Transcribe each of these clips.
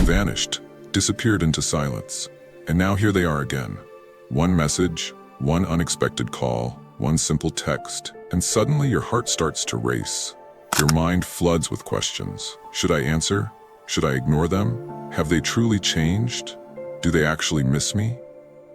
vanished, disappeared into silence. And now here they are again. One message, one unexpected call, one simple text, and suddenly your heart starts to race. Your mind floods with questions. Should I answer? Should I ignore them? Have they truly changed? Do they actually miss me?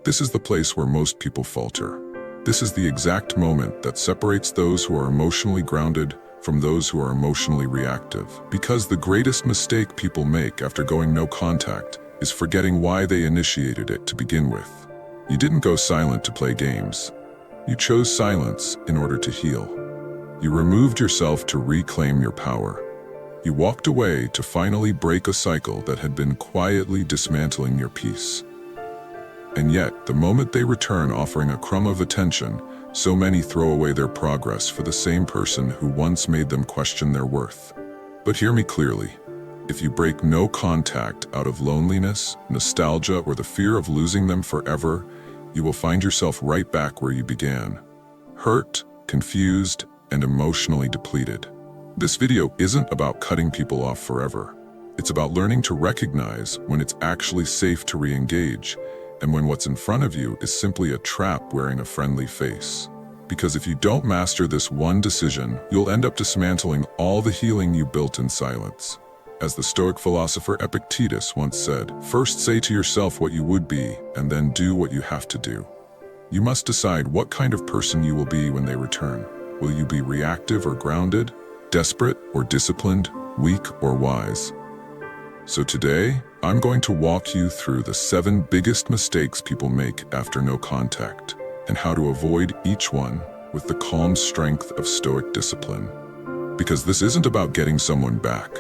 This is the place where most people falter. This is the exact moment that separates those who are emotionally grounded from those who are emotionally reactive. Because the greatest mistake people make after going no contact is forgetting why they initiated it to begin with. You didn't go silent to play games. You chose silence in order to heal. You removed yourself to reclaim your power. You walked away to finally break a cycle that had been quietly dismantling your peace. And yet, the moment they return offering a crumb of attention, so many throw away their progress for the same person who once made them question their worth. But hear me clearly. If you break no contact out of loneliness, nostalgia, or the fear of losing them forever, you will find yourself right back where you began. Hurt, confused, and emotionally depleted. This video isn't about cutting people off forever. It's about learning to recognize when it's actually safe to re-engage, and when what's in front of you is simply a trap wearing a friendly face. Because if you don't master this one decision, you'll end up dismantling all the healing you built in silence. As the Stoic philosopher Epictetus once said, first say to yourself what you would be, and then do what you have to do. You must decide what kind of person you will be when they return. Will you be reactive or grounded, desperate or disciplined, weak or wise? So today, I'm going to walk you through the 7 biggest mistakes people make after no contact, and how to avoid each one with the calm strength of Stoic discipline. Because this isn't about getting someone back.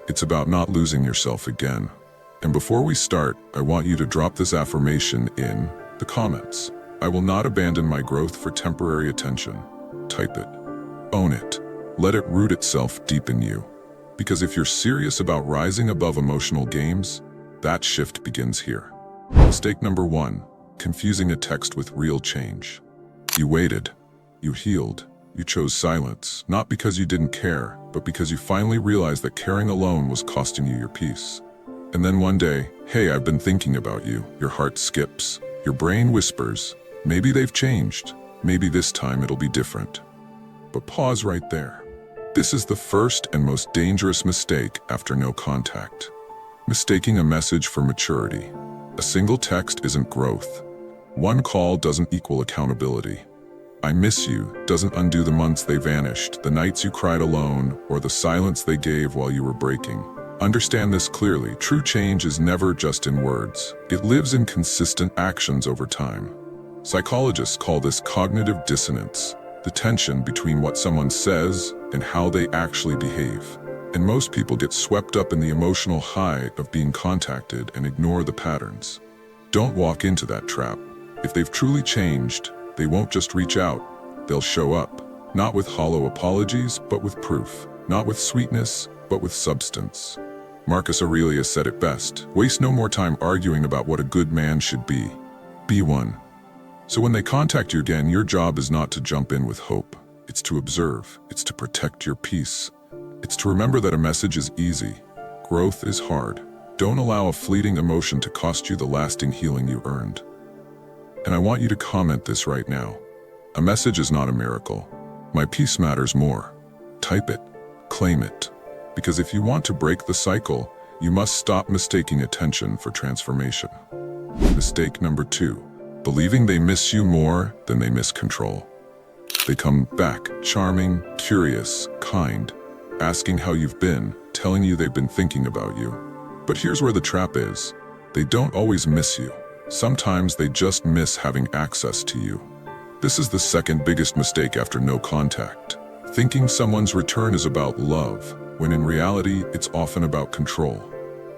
It's about not losing yourself again. And before we start, I want you to drop this affirmation in the comments. I will not abandon my growth for temporary attention. Type it. Own it. Let it root itself deep in you. Because if you're serious about rising above emotional games, that shift begins here. Mistake number 1, confusing a text with real change. You waited, you healed, you chose silence, not because you didn't care, but because you finally realized that caring alone was costing you your peace. And then one day, hey, I've been thinking about you. Your heart skips, your brain whispers, maybe they've changed, maybe this time it'll be different. But pause right there. This is the first and most dangerous mistake after no contact. Mistaking a message for maturity. A single text isn't growth. One call doesn't equal accountability. I miss you doesn't undo the months they vanished, the nights you cried alone, or the silence they gave while you were breaking. Understand this clearly. True change is never just in words. It lives in consistent actions over time. Psychologists call this cognitive dissonance, the tension between what someone says and how they actually behave. And most people get swept up in the emotional high of being contacted and ignore the patterns. Don't walk into that trap. If they've truly changed, they won't just reach out, they'll show up. Not with hollow apologies, but with proof. Not with sweetness, but with substance. Marcus Aurelius said it best, waste no more time arguing about what a good man should be. Be one. So when they contact you again, your job is not to jump in with hope. It's to observe. It's to protect your peace. It's to remember that a message is easy. Growth is hard. Don't allow a fleeting emotion to cost you the lasting healing you earned. And I want you to comment this right now. A message is not a miracle. My peace matters more. Type it. Claim it. Because if you want to break the cycle, you must stop mistaking attention for transformation. Mistake number 2. Believing they miss you more than they miss control. They come back, charming, curious, kind, asking how you've been, telling you they've been thinking about you. But here's where the trap is. They don't always miss you. Sometimes they just miss having access to you. This is the second biggest mistake after no contact. Thinking someone's return is about love, when in reality, it's often about control.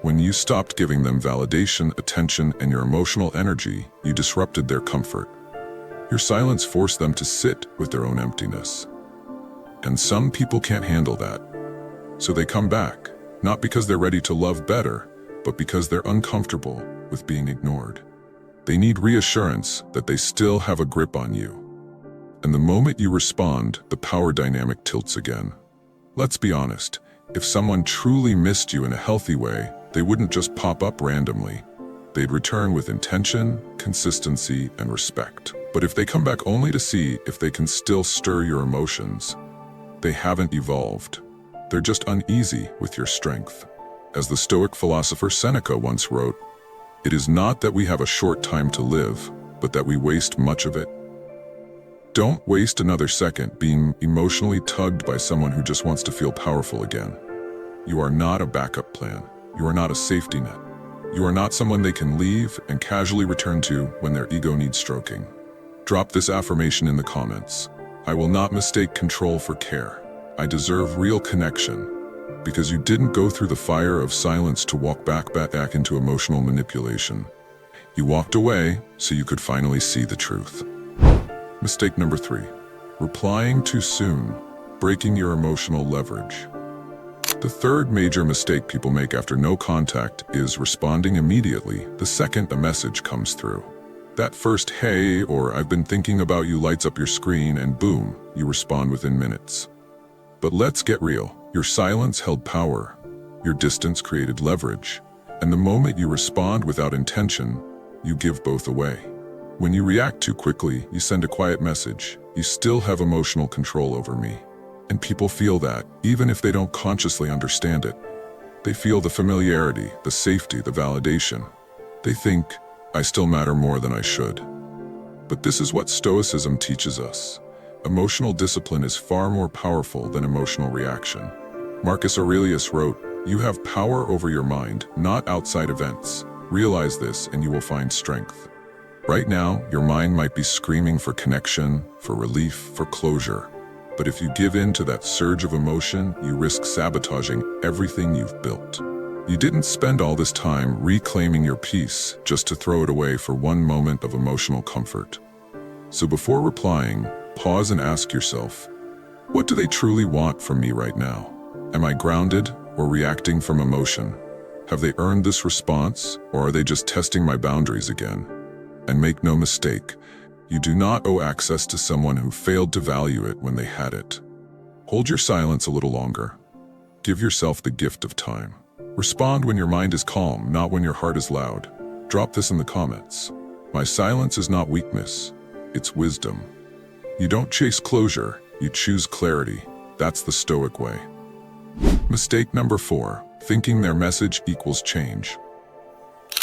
When you stopped giving them validation, attention, and your emotional energy, you disrupted their comfort. Your silence forced them to sit with their own emptiness. And some people can't handle that. So they come back, not because they're ready to love better, but because they're uncomfortable with being ignored. They need reassurance that they still have a grip on you. And the moment you respond, the power dynamic tilts again. Let's be honest, if someone truly missed you in a healthy way, They wouldn't just pop up randomly. They'd return with intention, consistency, and respect. But if they come back only to see if they can still stir your emotions, they haven't evolved. They're just uneasy with your strength. As the Stoic philosopher Seneca once wrote, "It is not that we have a short time to live, but that we waste much of it." Don't waste another second being emotionally tugged by someone who just wants to feel powerful again. You are not a backup plan. You are not a safety net. You are not someone they can leave and casually return to when their ego needs stroking. Drop this affirmation in the comments. I will not mistake control for care. I deserve real connection. Because you didn't go through the fire of silence to walk back into emotional manipulation. You walked away so you could finally see the truth. Mistake number 3. Replying too soon, breaking your emotional leverage. The third major mistake people make after no contact is responding immediately the second a message comes through. That first "hey" or "I've been thinking about you" lights up your screen and boom, you respond within minutes. But let's get real. Your silence held power. Your distance created leverage. And the moment you respond without intention, you give both away. When you react too quickly, you send a quiet message. You still have emotional control over me. And people feel that, even if they don't consciously understand it. They feel the familiarity, the safety, the validation. They think, I still matter more than I should. But this is what Stoicism teaches us. Emotional discipline is far more powerful than emotional reaction. Marcus Aurelius wrote, "You have power over your mind, not outside events. Realize this and you will find strength." Right now, your mind might be screaming for connection, for relief, for closure. But if you give in to that surge of emotion, you risk sabotaging everything you've built. You didn't spend all this time reclaiming your peace just to throw it away for one moment of emotional comfort. So before replying, pause and ask yourself, what do they truly want from me right now? Am I grounded or reacting from emotion? Have they earned this response, or are they just testing my boundaries again? And make no mistake, you do not owe access to someone who failed to value it when they had it. Hold your silence a little longer. Give yourself the gift of time. Respond when your mind is calm, not when your heart is loud. Drop this in the comments. My silence is not weakness, it's wisdom. You don't chase closure, you choose clarity. That's the Stoic way. Mistake number 4, thinking their message equals change.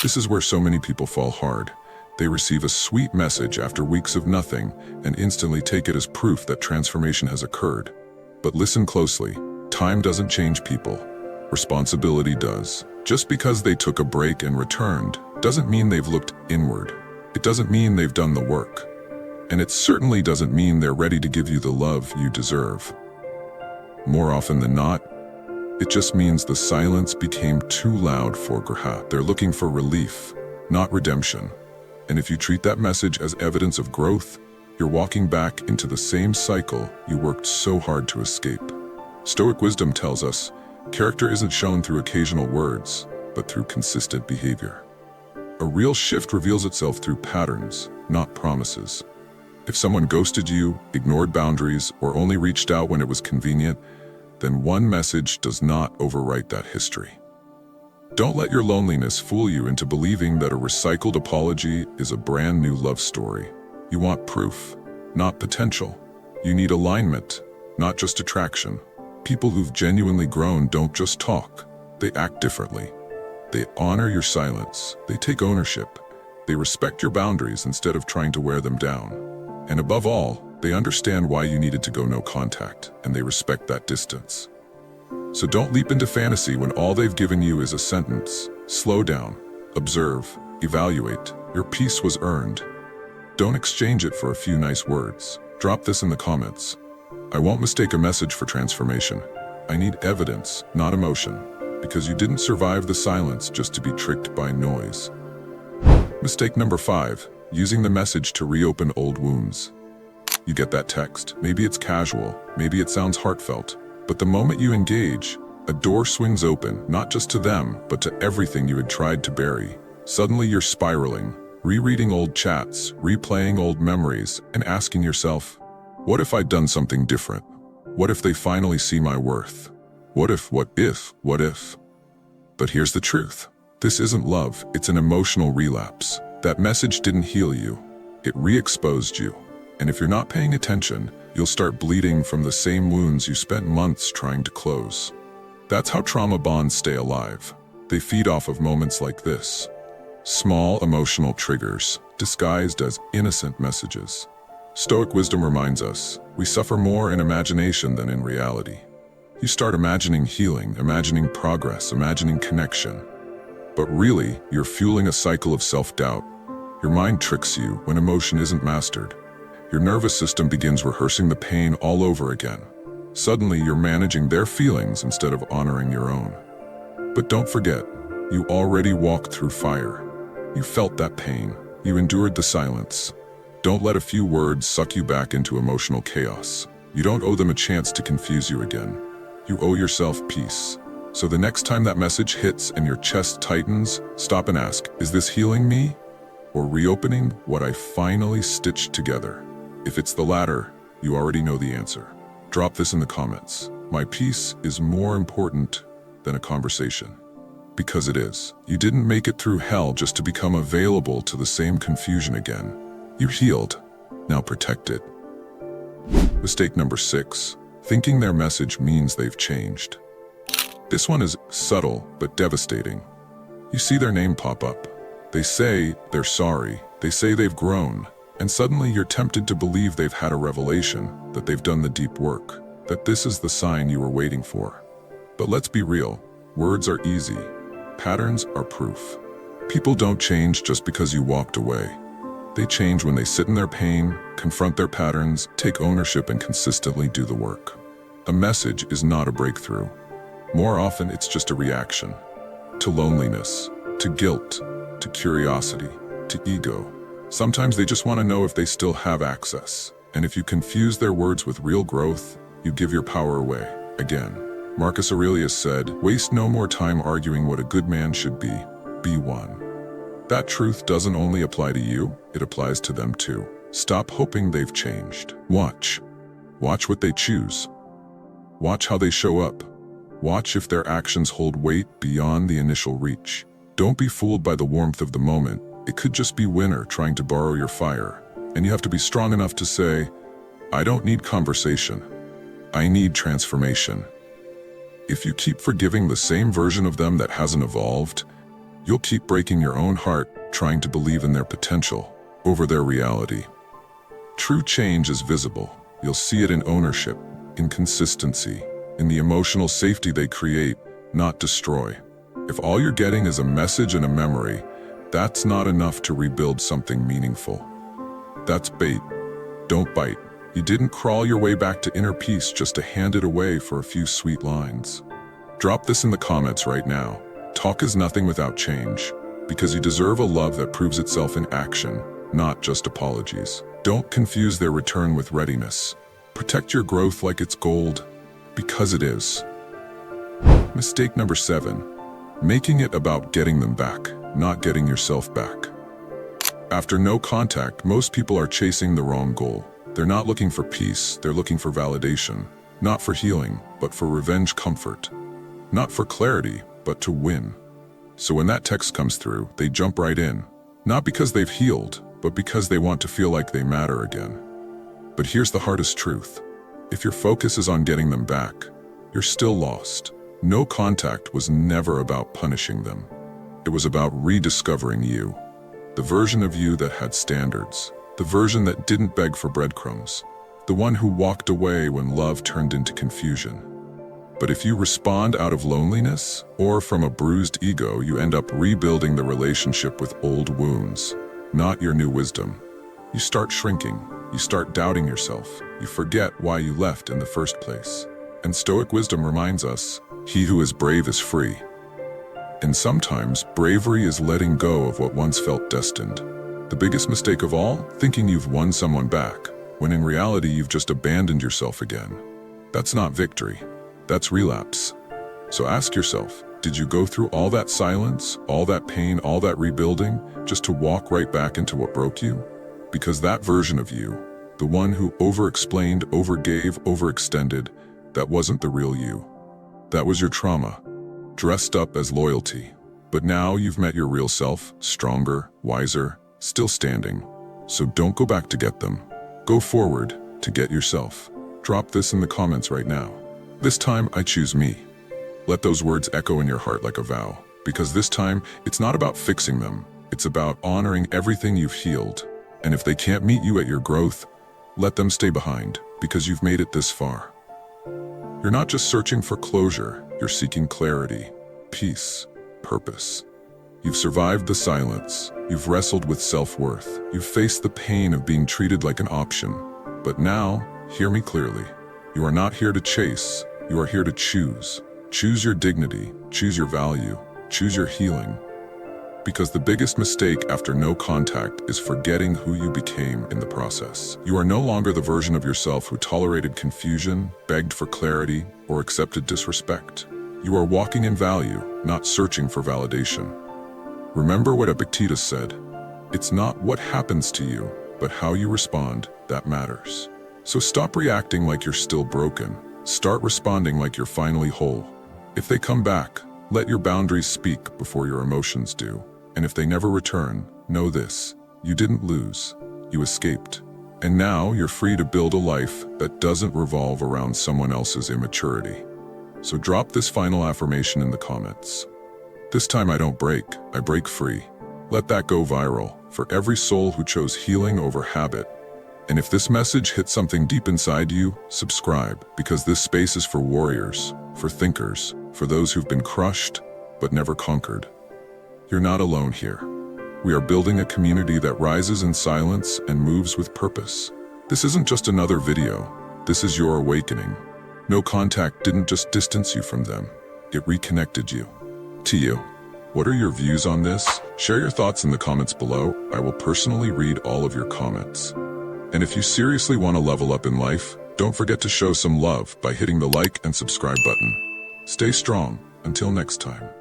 This is where so many people fall hard. They receive a sweet message after weeks of nothing and instantly take it as proof that transformation has occurred. But listen closely, time doesn't change people. Responsibility does. Just because they took a break and returned doesn't mean they've looked inward. It doesn't mean they've done the work. And it certainly doesn't mean they're ready to give you the love you deserve. More often than not, it just means the silence became too loud for growth. They're looking for relief, not redemption. And if you treat that message as evidence of growth, you're walking back into the same cycle you worked so hard to escape. Stoic wisdom tells us, character isn't shown through occasional words, but through consistent behavior. A real shift reveals itself through patterns, not promises. If someone ghosted you, ignored boundaries, or only reached out when it was convenient, then one message does not overwrite that history. Don't let your loneliness fool you into believing that a recycled apology is a brand new love story. You want proof, not potential. You need alignment, not just attraction. People who've genuinely grown don't just talk, they act differently. They honor your silence, they take ownership, they respect your boundaries instead of trying to wear them down. And above all, they understand why you needed to go no contact, and they respect that distance. So don't leap into fantasy when all they've given you is a sentence. Slow down, observe, evaluate. Your peace was earned. Don't exchange it for a few nice words. Drop this in the comments. I won't mistake a message for transformation. I need evidence, not emotion, because you didn't survive the silence just to be tricked by noise. Mistake number 5, using the message to reopen old wounds. You get that text. Maybe it's casual, maybe it sounds heartfelt, but the moment you engage, a door swings open, not just to them, but to everything you had tried to bury. Suddenly you're spiraling, rereading old chats, replaying old memories, and asking yourself, what if I'd done something different? What if they finally see my worth? What if? But here's the truth. This isn't love, it's an emotional relapse. That message didn't heal you. It re-exposed you. And if you're not paying attention, you'll start bleeding from the same wounds you spent months trying to close. That's how trauma bonds stay alive. They feed off of moments like this. Small emotional triggers, disguised as innocent messages. Stoic wisdom reminds us, we suffer more in imagination than in reality. You start imagining healing, imagining progress, imagining connection. But really, you're fueling a cycle of self-doubt. Your mind tricks you when emotion isn't mastered. Your nervous system begins rehearsing the pain all over again. Suddenly, you're managing their feelings instead of honoring your own. But don't forget, you already walked through fire. You felt that pain. You endured the silence. Don't let a few words suck you back into emotional chaos. You don't owe them a chance to confuse you again. You owe yourself peace. So the next time that message hits and your chest tightens, stop and ask, is this healing me? Or reopening what I finally stitched together? If it's the latter, you already know the answer. Drop this in the comments. My peace is more important than a conversation. Because it is. You didn't make it through hell just to become available to the same confusion again. You're healed. Now protect it. Mistake number 6. Thinking their message means they've changed. This one is subtle but devastating. You see their name pop up. They say they're sorry. They say they've grown. And suddenly you're tempted to believe they've had a revelation, that they've done the deep work, that this is the sign you were waiting for. But let's be real. Words are easy. Patterns are proof. People don't change just because you walked away. They change when they sit in their pain, confront their patterns, take ownership, and consistently do the work. A message is not a breakthrough. More often, it's just a reaction. To loneliness, to guilt, to curiosity, to ego. Sometimes they just want to know if they still have access. And if you confuse their words with real growth, you give your power away. Again, Marcus Aurelius said, "Waste no more time arguing what a good man should be one." That truth doesn't only apply to you, it applies to them too. Stop hoping they've changed. Watch. Watch what they choose. Watch how they show up. Watch if their actions hold weight beyond the initial reach. Don't be fooled by the warmth of the moment. It could just be winter trying to borrow your fire. And you have to be strong enough to say, I don't need conversation. I need transformation. If you keep forgiving the same version of them that hasn't evolved, you'll keep breaking your own heart trying to believe in their potential over their reality. True change is visible. You'll see it in ownership, in consistency, in the emotional safety they create, not destroy. If all you're getting is a message and a memory, that's not enough to rebuild something meaningful. That's bait. Don't bite. You didn't crawl your way back to inner peace just to hand it away for a few sweet lines. Drop this in the comments right now. Talk is nothing without change, because you deserve a love that proves itself in action, not just apologies. Don't confuse their return with readiness. Protect your growth like it's gold, because it is. Mistake number 7. Making it about getting them back, not getting yourself back. After no contact, most people are chasing the wrong goal. They're not looking for peace, they're looking for validation. Not for healing, but for revenge comfort. Not for clarity, but to win. So when that text comes through, they jump right in. Not because they've healed, but because they want to feel like they matter again. But here's the hardest truth. If your focus is on getting them back, you're still lost. No contact was never about punishing them. It was about rediscovering you. The version of you that had standards. The version that didn't beg for breadcrumbs. The one who walked away when love turned into confusion. But if you respond out of loneliness, or from a bruised ego, you end up rebuilding the relationship with old wounds, not your new wisdom. You start shrinking. You start doubting yourself. You forget why you left in the first place. And Stoic wisdom reminds us, he who is brave is free. And sometimes, bravery is letting go of what once felt destined. The biggest mistake of all, thinking you've won someone back, when in reality you've just abandoned yourself again. That's not victory. That's relapse. So ask yourself, did you go through all that silence, all that pain, all that rebuilding, just to walk right back into what broke you? Because that version of you, the one who over-explained, overgave, overextended, that wasn't the real you. That was your trauma. dressed up as loyalty. But now you've met your real self, stronger, wiser, still standing. So don't go back to get them. Go forward to get yourself. Drop this in the comments right now. This time I choose me. Let those words echo in your heart like a vow. Because this time, it's not about fixing them. It's about honoring everything you've healed. And if they can't meet you at your growth, let them stay behind, because you've made it this far. You're not just searching for closure, you're seeking clarity, peace, purpose. You've survived the silence, you've wrestled with self-worth, you've faced the pain of being treated like an option. But now, hear me clearly. You are not here to chase, you are here to choose. Choose your dignity, choose your value, choose your healing. Because the biggest mistake after no contact is forgetting who you became in the process. You are no longer the version of yourself who tolerated confusion, begged for clarity, or accepted disrespect. You are walking in value, not searching for validation. Remember what Epictetus said, "It's not what happens to you, but how you respond that matters." So stop reacting like you're still broken. Start responding like you're finally whole. If they come back, let your boundaries speak before your emotions do. And if they never return, know this: you didn't lose, you escaped. And now you're free to build a life that doesn't revolve around someone else's immaturity. So drop this final affirmation in the comments. This time I don't break, I break free. Let that go viral for every soul who chose healing over habit. And if this message hit something deep inside you, subscribe, because this space is for warriors, for thinkers, for those who've been crushed but never conquered. You're not alone here. We are building a community that rises in silence and moves with purpose. This isn't just another video. This is your awakening. No contact didn't just distance you from them. It reconnected you. To you. What are your views on this? Share your thoughts in the comments below. I will personally read all of your comments. And if you seriously want to level up in life, don't forget to show some love by hitting the like and subscribe button. Stay strong. Until next time.